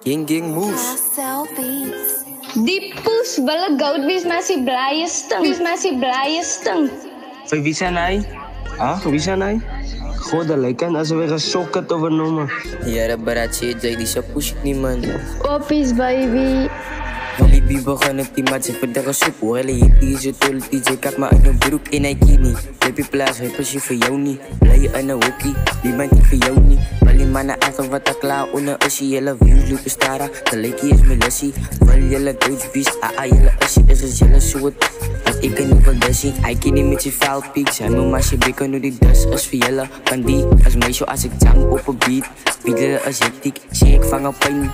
Gang moves. Die poes wille goud wees maar sy blye sting. Vir wie zijn hij? Ah, wie zijn hij? God, dat lijkt alsof hij geschokt het overnomen. Jara baratje, jij die zo push niet man. Oppies baby. Jullie bibo gaan het die matje voor de soep. Hoewel je die zo tol, die je kak maar uit je broek in een kini. Baby plaats, hij pasje voor jou niet. Blij je aan een hockey, die man die voor jou niet. Bali mannen achter wat ik klaar onder als je jelle views lopen staren. Gelijk is mijn lessie. Wel jelle Duits vies, jelle asje is het jelle soort. Ik kan niet van dassie, hij kan niet met je vuil piek. Zijn mijn masje bikken nu die das is voor jelle. Kan die als meisje als ik jam op een beat. Bieden als hectiek, zie ik vangen pijn.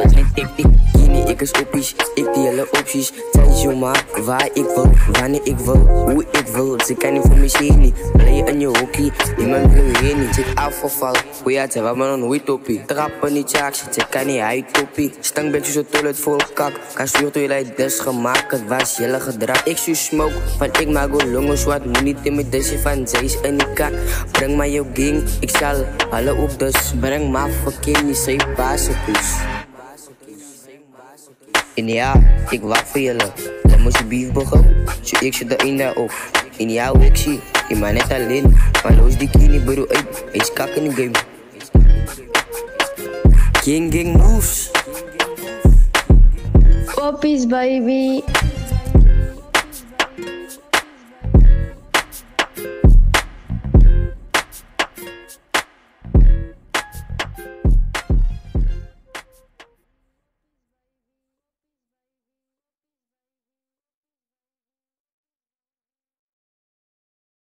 Als mijn tactiek, kini ik is oppies. Ik die hele opties, zij zomaar waar ik wil, wanneer ik wil, hoe ik wil. Ze kan niet voor me zien, blij in je hockey, niemand wil je niet. Zit afgeval, hoe ja, ze hebben een hoe toppie. Trappen niet jacks, ze kan niet hij toppie. Stang bent je zo toilet vol kak, kan stuurt hoe je des gemaakt, het was jelle gedrag. Ik zie smoke, van ik maak go longen zwart, moet niet in mijn desje van zij is in die kak. Breng maar jouw gang, ik zal alle op dus, breng maar fucking niet, zij passen dus. En ja, ik wacht voor jullie. Dan moet je beef begonnen. Zo ik zit erin daarop. En ja, ik zie, ik maar net alleen. Maar los die knie bro uit. Hij is kak in de game. Gang moves. Oppies baby.